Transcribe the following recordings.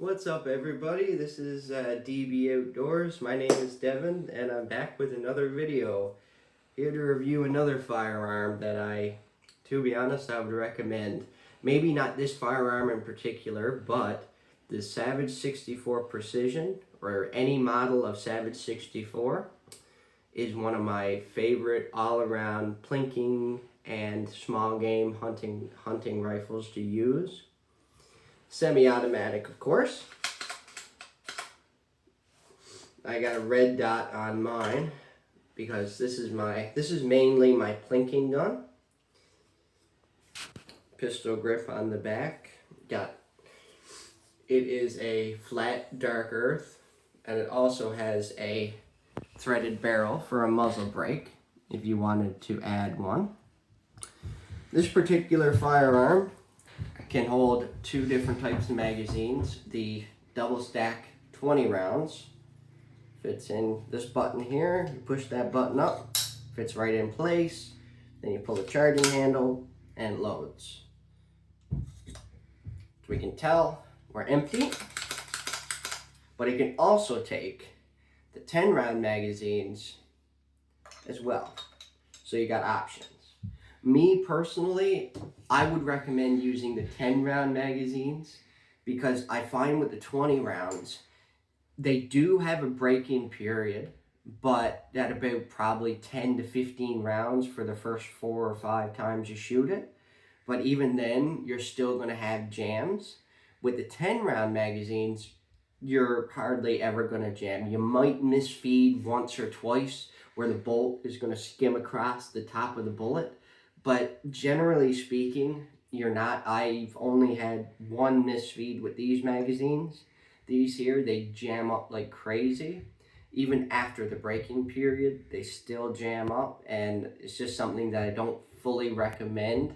What's up, everybody? This is DB Outdoors. My name is Devon, and I'm back with another video. Here to review another firearm that to be honest, I would recommend. Maybe not this firearm in particular, but the Savage 64 Precision, or any model of Savage 64, is one of my favorite all-around plinking and small game hunting rifles to use. Semi-automatic, of course. I got a red dot on mine because this is mainly my plinking gun. Pistol grip on the back. It is a flat dark earth, and it also has a threaded barrel for a muzzle brake if you wanted to add one. This particular firearm can hold two different types of magazines. The double stack 20 rounds fits in this button here. You push that button up, fits right in place. Then you pull the charging handle and it loads. So we can tell we're empty, but it can also take the 10 round magazines as well. So you got options. Me personally, I would recommend using the 10 round magazines because I find with the 20 rounds, they do have a break-in period, but at about probably 10 to 15 rounds for the first 4 or 5 times you shoot it. But even then, you're still going to have jams. With the 10 round magazines, you're hardly ever going to jam. You might misfeed once or twice where the bolt is going to skim across the top of the bullet. But generally speaking, you're not. I've only had one misfeed with these magazines. These here, they jam up like crazy. Even after the breaking period, they still jam up. And it's just something that I don't fully recommend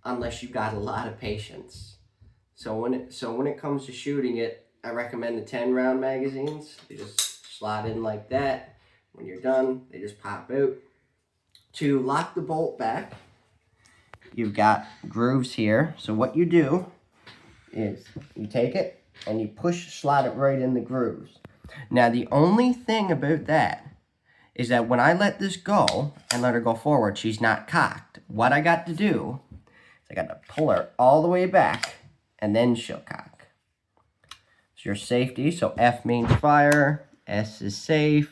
unless you've got a lot of patience. So when it comes to shooting it, I recommend the 10 round magazines. They just slot in like that. When you're done, they just pop out. To lock the bolt back, you've got grooves here. So what you do is you take it and you slot it right in the grooves. Now the only thing about that is that when I let this go and let her go forward, she's not cocked. What I got to do is I got to pull her all the way back and then she'll cock. It's your safety. So F means fire, S is safe.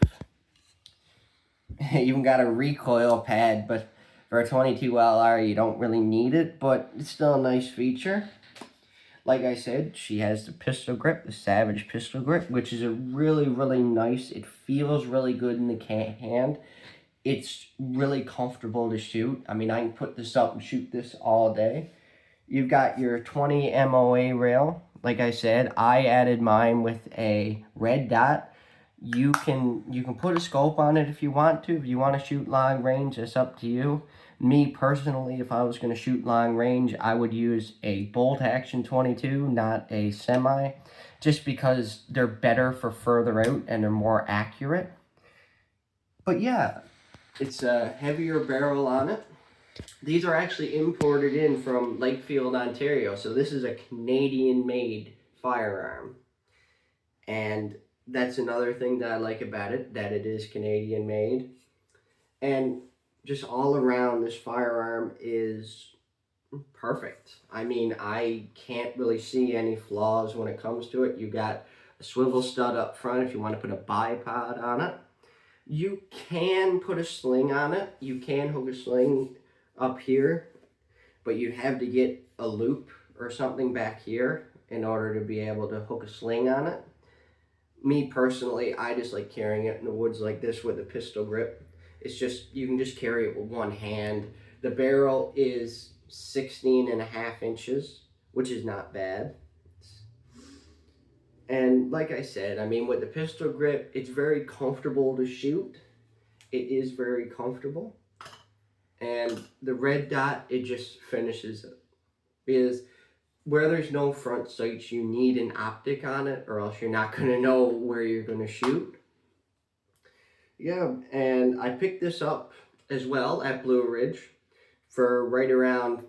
You even got a recoil pad, but for a 22 LR, you don't really need it, but it's still a nice feature. Like I said, she has the pistol grip, the Savage pistol grip, which is a really, really nice. It feels really good in the hand. It's really comfortable to shoot. I mean, I can put this up and shoot this all day. You've got your 20 MOA rail. Like I said, I added mine with a red dot. You can put a scope on it if you want to. If you want to shoot long range, it's up to you. Me personally, if I was going to shoot long range, I would use a bolt action 22, not a semi, just because they're better for further out and they're more accurate. But yeah, it's a heavier barrel on it. These are actually imported in from Lakefield, Ontario, so this is a Canadian-made firearm. And that's another thing that I like about it, that it is Canadian made. And just all around, this firearm is perfect. I mean, I can't really see any flaws when it comes to it. You got a swivel stud up front if you want to put a bipod on it. You can put a sling on it. You can hook a sling up here, but you have to get a loop or something back here in order to be able to hook a sling on it. Me personally, I just like carrying it in the woods like this with a pistol grip. It's just, you can just carry it with one hand. The barrel is 16.5 inches, which is not bad. And like I said, I mean, with the pistol grip, it's very comfortable to shoot. It is very comfortable. And the red dot, it just finishes it. Because where there's no front sights, you need an optic on it, or else you're not going to know where you're going to shoot. Yeah, and I picked this up as well at Blue Ridge for right around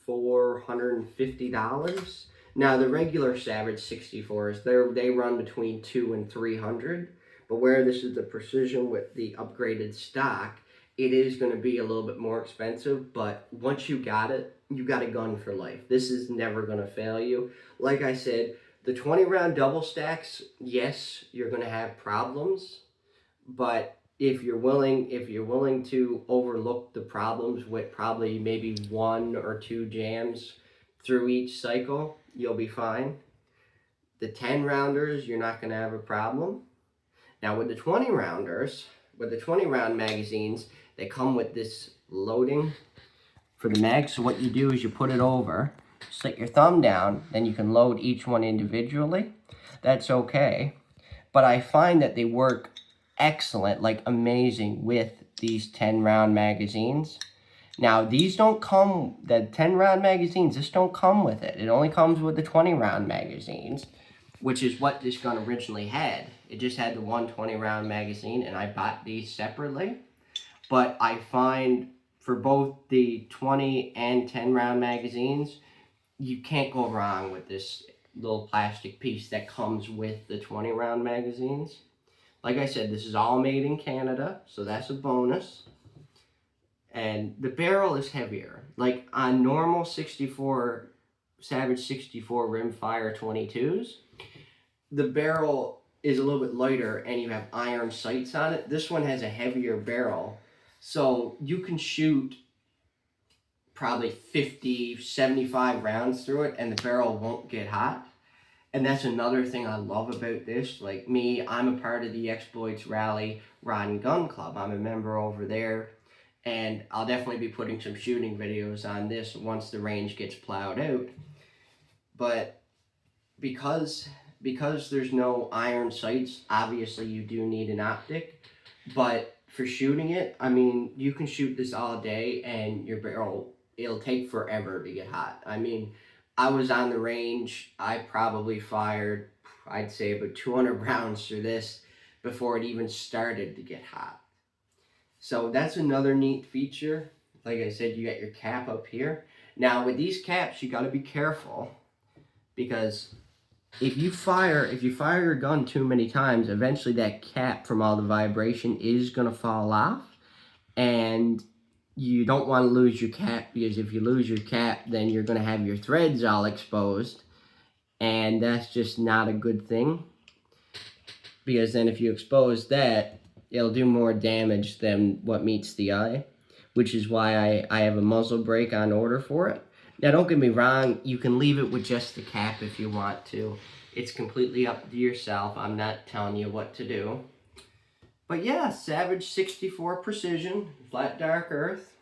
$450. Now the regular Savage 64s, they run between 2 and 300, but where this is the precision with the upgraded stock, it is going to be a little bit more expensive, but once you got it, you got a gun for life. This is never going to fail you. Like I said, the 20 round double stacks, yes, you're going to have problems, but if you're willing to overlook the problems with probably maybe 1 or 2 jams through each cycle, you'll be fine. The 10 rounders, you're not going to have a problem. Now with the 20 rounders, with the 20 round magazines, they come with this loading for the mag. So what you do is you put it over, slit your thumb down, then you can load each one individually. That's okay. But I find that they work excellent, like amazing, with these 10 round magazines. Now these don't come, the 10 round magazines, this don't come with it. It only comes with the 20 round magazines, which is what this gun originally had. It just had the 120 round magazine, and I bought these separately. But I find for both the 20 and 10 round magazines, you can't go wrong with this little plastic piece that comes with the 20 round magazines. Like I said, this is all made in Canada, so that's a bonus. And the barrel is heavier. Like on normal 64, Savage 64 rimfire 22s, the barrel is a little bit lighter and you have iron sights on it. This one has a heavier barrel, so you can shoot probably 50, 75 rounds through it and the barrel won't get hot. And that's another thing I love about this. Like me, I'm a part of the Exploits Rally Rod and Gun Club. I'm a member over there, and I'll definitely be putting some shooting videos on this once the range gets plowed out. But because there's no iron sights, obviously you do need an optic. But for shooting it, I mean, you can shoot this all day and your barrel, it'll take forever to get hot. I mean, I was on the range, I probably fired, I'd say about 200 rounds through this before it even started to get hot. So that's another neat feature. Like I said, you got your cap up here. Now with these caps, you got to be careful, because if you fire your gun too many times, eventually that cap from all the vibration is going to fall off, and you don't want to lose your cap, because if you lose your cap, then you're going to have your threads all exposed, and that's just not a good thing, because then if you expose that, it'll do more damage than what meets the eye, which is why I have a muzzle brake on order for it. Now don't get me wrong, you can leave it with just the cap if you want to. It's completely up to yourself. I'm not telling you what to do. But yeah, Savage 64 Precision, Flat Dark Earth.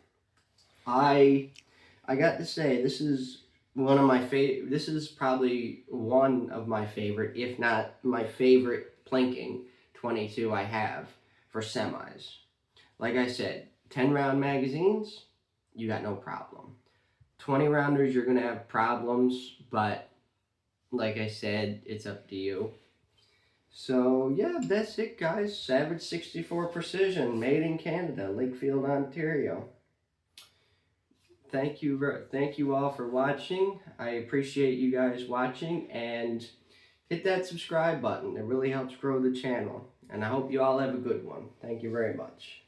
I got to say, this is one of my favorite. This is probably one of my favorite, if not my favorite, plinking 22 I have for semis. Like I said, 10 round magazines, you got no problem. 20 rounders, you're gonna have problems, but like I said, it's up to you. So yeah, that's it, guys. Savage 64 Precision, made in Canada, Lakefield, Ontario. Thank you all for watching. I appreciate you guys watching, and hit that subscribe button. It really helps grow the channel. And I hope you all have a good one. Thank you very much.